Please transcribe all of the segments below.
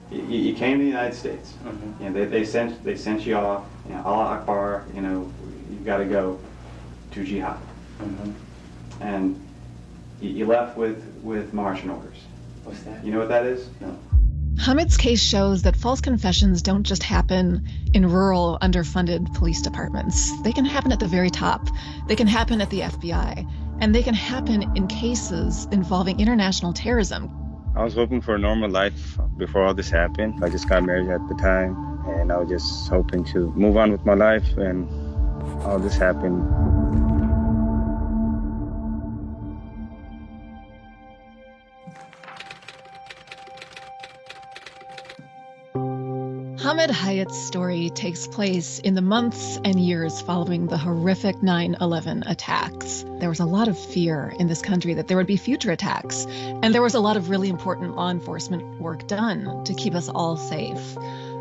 You came to the United States. Mm-hmm. You know, they sent you off. You know, Allah Akbar. You know, you got to go to jihad. Mm-hmm. And you left with marching orders. What's that? You know what that is? No. Hamid's case shows that false confessions don't just happen in rural, underfunded police departments. They can happen at the very top. They can happen at the FBI. And they can happen in cases involving international terrorism. I was hoping for a normal life before all this happened. I just got married at the time, and I was just hoping to move on with my life, and all this happened. Hamid Hayat's story takes place in the months and years following the horrific 9/11 attacks. There was a lot of fear in this country that there would be future attacks, and there was a lot of really important law enforcement work done to keep us all safe.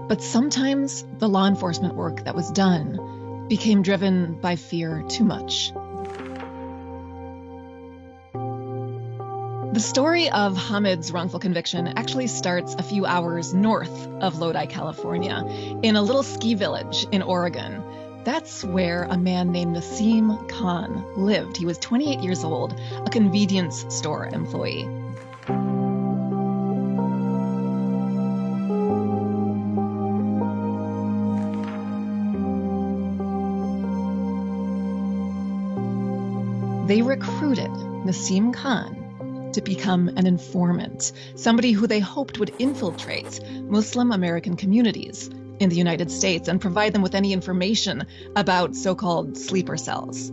But sometimes the law enforcement work that was done became driven by fear too much. The story of Hamid's wrongful conviction actually starts a few hours north of Lodi, California, in a little ski village in Oregon. That's where a man named Nasim Khan lived. He was 28 years old, a convenience store employee. They recruited Nasim Khan to become an informant, somebody who they hoped would infiltrate Muslim American communities in the United States and provide them with any information about so-called sleeper cells.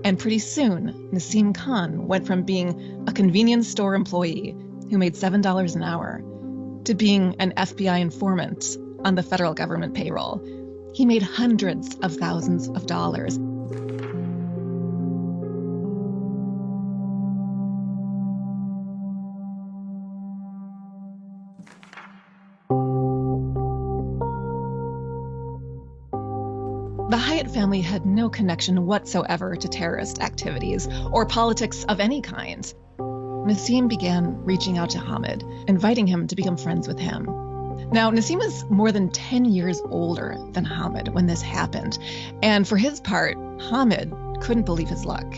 And pretty soon, Nasim Khan went from being a convenience store employee who made $7 an hour to being an FBI informant on the federal government payroll. He made hundreds of thousands of dollars. The Hayat family had no connection whatsoever to terrorist activities or politics of any kind. Nasim began reaching out to Hamid, inviting him to become friends with him. Now, Nasim is more than 10 years older than Hamid when this happened. And for his part, Hamid couldn't believe his luck.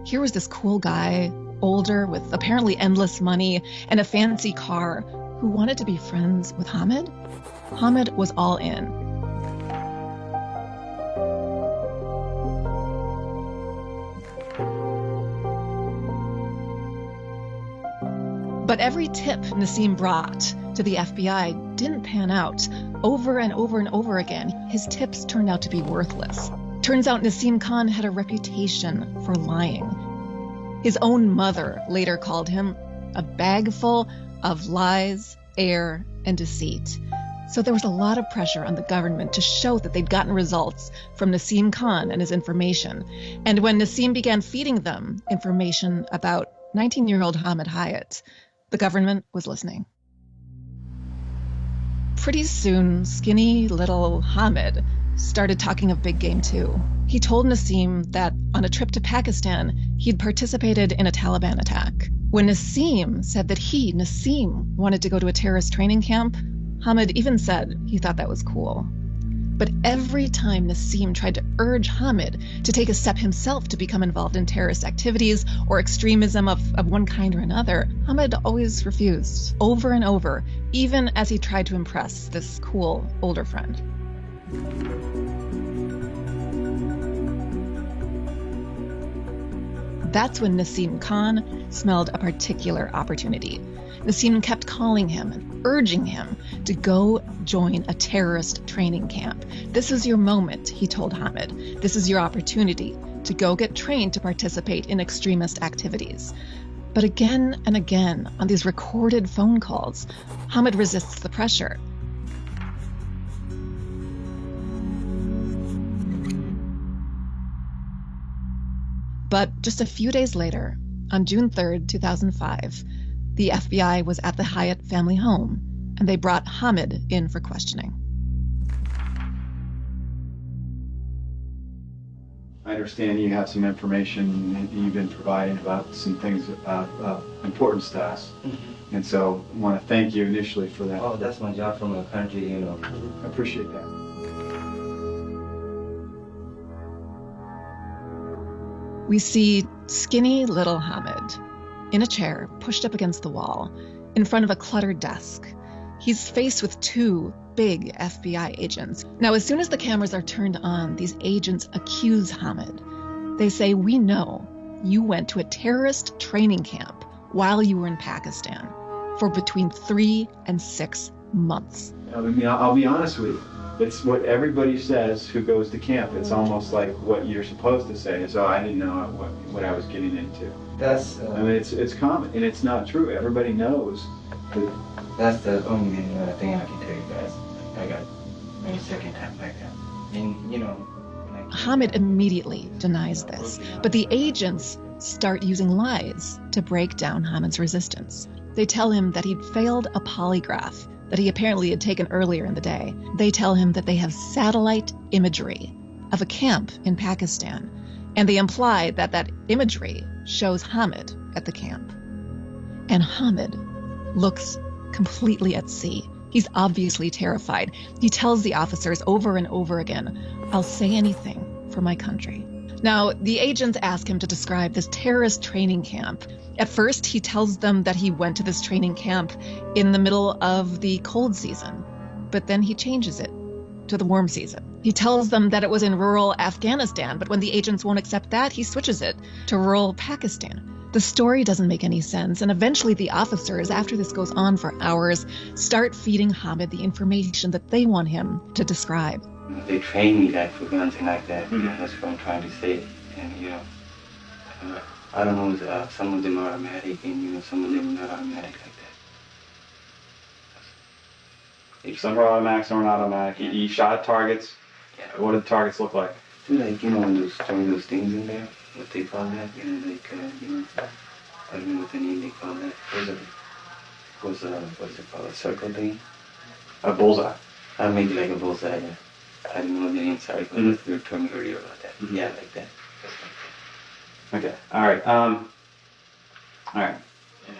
Here was this cool guy, older, with apparently endless money and a fancy car, who wanted to be friends with Hamid. Hamid was all in. But every tip Nasim brought to the FBI didn't pan out. Over and over and over again, his tips turned out to be worthless. Turns out Nasim Khan had a reputation for lying. His own mother later called him a bag full of lies, air, and deceit. So there was a lot of pressure on the government to show that they'd gotten results from Nasim Khan and his information. And when Nasim began feeding them information about 19-year-old Hamid Hayat, the government was listening. Pretty soon, skinny little Hamid started talking of big game too. He told Nasim that on a trip to Pakistan, he'd participated in a Taliban attack. When Nasim said that he, Nasim, wanted to go to a terrorist training camp, Hamid even said he thought that was cool. But every time Nasim tried to urge Hamid to take a step himself to become involved in terrorist activities or extremism of one kind or another, Hamid always refused, over and over, even as he tried to impress this cool older friend. That's when Nasim Khan smelled a particular opportunity. Nasim kept calling him and urging him to go join a terrorist training camp. This is your moment, he told Hamid. This is your opportunity to go get trained to participate in extremist activities. But again and again, on these recorded phone calls, Hamid resists the pressure. But just a few days later, on June 3rd, 2005, the FBI was at the Hayat family home, and they brought Hamid in for questioning. I understand you have some information that you've been providing about some things of importance to us. Mm-hmm. And so I want to thank you initially for that. Oh, that's my job from my country, you know. I appreciate that. We see skinny little Hamid in a chair pushed up against the wall in front of a cluttered desk. He's faced with two big FBI agents. Now, as soon as the cameras are turned on, these agents accuse Hamid. They say, "We know you went to a terrorist training camp while you were in Pakistan for between 3 and 6 months." I mean, I'll be honest with you. It's what everybody says who goes to camp. It's almost like what you're supposed to say. So I didn't know what I was getting into. That's I mean, it's common, and it's not true. Everybody knows. that's the only thing I can tell you guys. I got maybe second time like that. And, you know... Hamid immediately denies this, but the agents start using lies to break down Hamid's resistance. They tell him that he'd failed a polygraph that he apparently had taken earlier in the day. They tell him that they have satellite imagery of a camp in Pakistan, and they imply that that imagery shows Hamid at the camp. And Hamid looks completely at sea. He's obviously terrified. He tells the officers over and over again, "I'll say anything for my country." Now, the agents ask him to describe this terrorist training camp. At first, he tells them that he went to this training camp in the middle of the cold season, but then he changes it to the warm season. He tells them that it was in rural Afghanistan, but when the agents won't accept that, he switches it to rural Pakistan. The story doesn't make any sense, and eventually the officers, after this goes on for hours, start feeding Hamid the information that they want him to describe. They train me like for guns and like that. You know, that's what I'm trying to say. And, you know, I don't know, some of them are automatic and, you know, some of them are not automatic like that. Some are automatic, some are not automatic. You shot targets. Yeah. What did the targets look like? Like, you know, some of those things in there, what they call that, you know, like, you know, I don't know what the name they call that. What's it called, a circle thing? A bullseye. Maybe like a bullseye, yeah. I don't know the name, sorry, but they're telling me earlier about that. Mm-hmm. Yeah, like that. Okay. All right. All right. Yeah.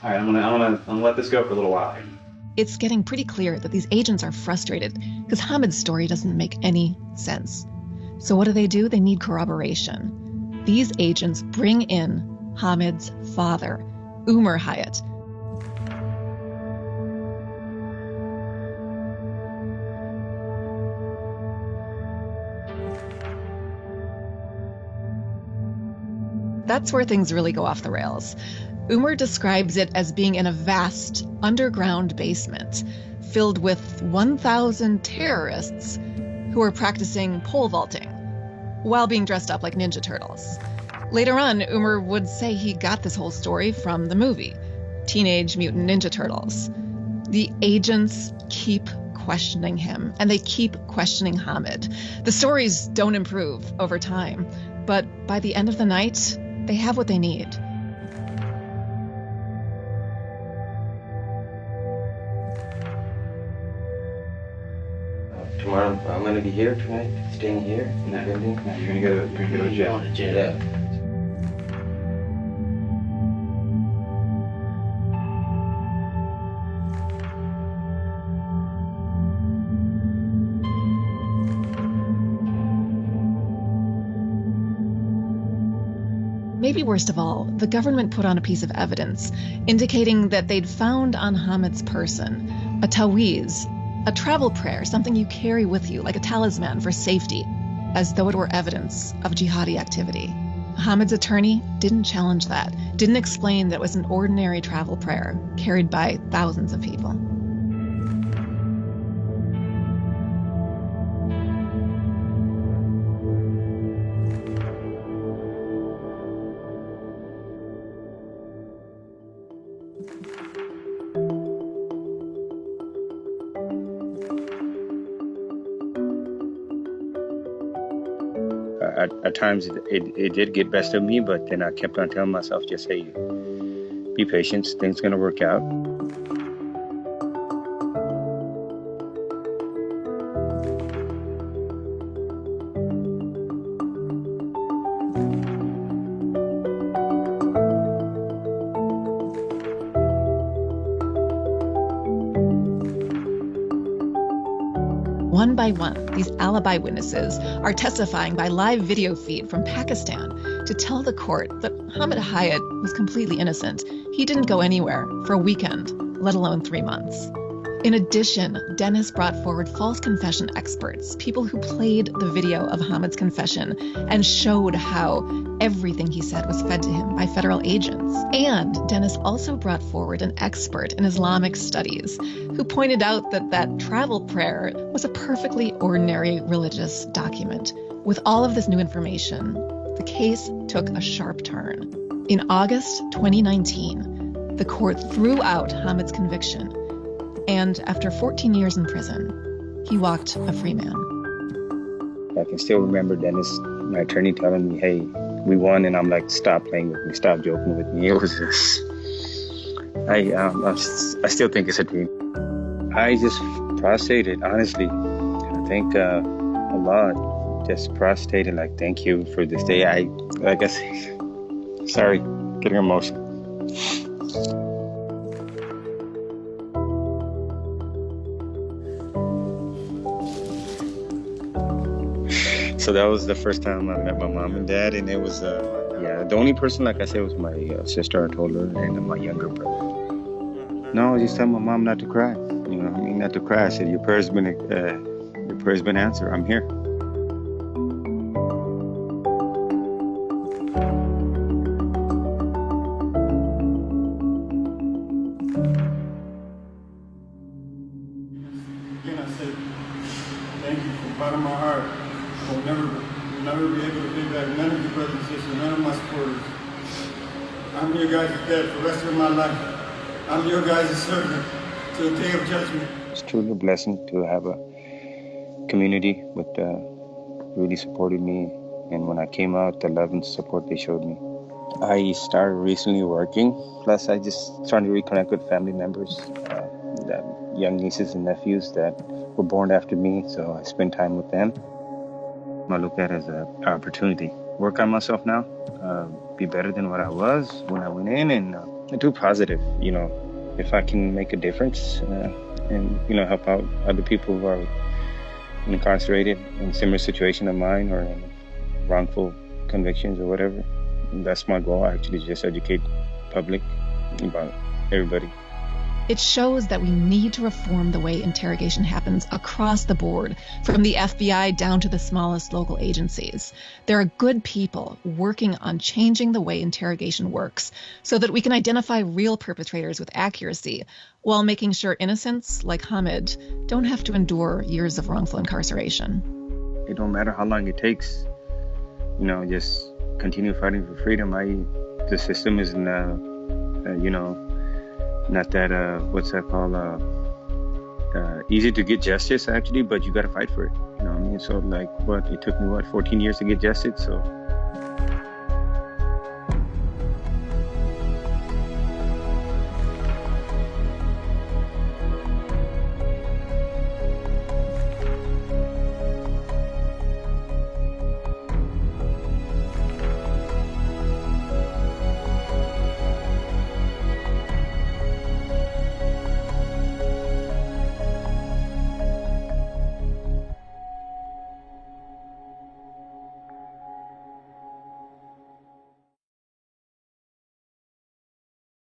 All right. I'm gonna let this go for a little while. It's getting pretty clear that these agents are frustrated because Hamid's story doesn't make any sense. So what do? They need corroboration. These agents bring in Hamid's father, Umar Hayat. That's where things really go off the rails. Umar describes it as being in a vast underground basement filled with 1,000 terrorists who are practicing pole vaulting while being dressed up like Ninja Turtles. Later on, Umar would say he got this whole story from the movie, Teenage Mutant Ninja Turtles. The agents keep questioning him, and they keep questioning Hamid. The stories don't improve over time, but by the end of the night, they have what they need. Tomorrow, I'm gonna be here tonight, staying here in the building. No, you're gonna go to jail. Yeah. Maybe worst of all, the government put on a piece of evidence indicating that they'd found on Hamid's person a taweez, a travel prayer, something you carry with you like a talisman for safety, as though it were evidence of jihadi activity. Hamid's attorney didn't challenge that, didn't explain that it was an ordinary travel prayer carried by thousands of people. At times it did get best of me, but then I kept on telling myself, just hey, be patient, things gonna work out. One by one, these alibi witnesses are testifying by live video feed from Pakistan to tell the court that Hamid Hayat was completely innocent. He didn't go anywhere for a weekend, let alone 3 months. In addition, Dennis brought forward false confession experts, people who played the video of Hamid's confession and showed how everything he said was fed to him by federal agents. And Dennis also brought forward an expert in Islamic studies who pointed out that that travel prayer was a perfectly ordinary religious document. With all of this new information, the case took a sharp turn. In August 2019, the court threw out Hamid's conviction. And after 14 years in prison, he walked a free man. I can still remember Dennis, my attorney, telling me, hey, we won. And I'm like, stop playing with me, stop joking with me. It was just, I still think it's a dream. I just prostrated, honestly. I think a lot, just prostrated, like, thank you for this day. I guess, sorry, getting emotional. So that was the first time I met my mom and dad, and it was, the only person, like I said, was my sister. I told her, and my younger brother. No, I just tell my mom not to cry. Not to cry. I said, your prayer's been answered. I'm here. Again, I said, thank you from the bottom of my heart. I'll never be able to pay back none of your brothers and sisters, none of my supporters. I'm your guys' dad for the rest of my life. I'm your guys' servant to the day of judgment. It's truly a blessing to have a community with really supported me. And when I came out, the love and support they showed me. I started recently working. Plus, I just started to reconnect with family members, that young nieces and nephews that were born after me. So I spend time with them. I look at it as an opportunity. Work on myself now, be better than what I was when I went in, and do positive. If I can make a difference and help out other people who are incarcerated in similar situation to mine or in wrongful convictions or whatever, that's my goal. I actually just educate public about everybody. It shows that we need to reform the way interrogation happens across the board, from the FBI down to the smallest local agencies. There are good people working on changing the way interrogation works so that we can identify real perpetrators with accuracy while making sure innocents like Hamid don't have to endure years of wrongful incarceration. It don't matter how long it takes. Just continue fighting for freedom. The system is not that, what's that called, easy to get justice, actually, but you got to fight for it. You know what I mean? So, it took me, 14 years to get justice? So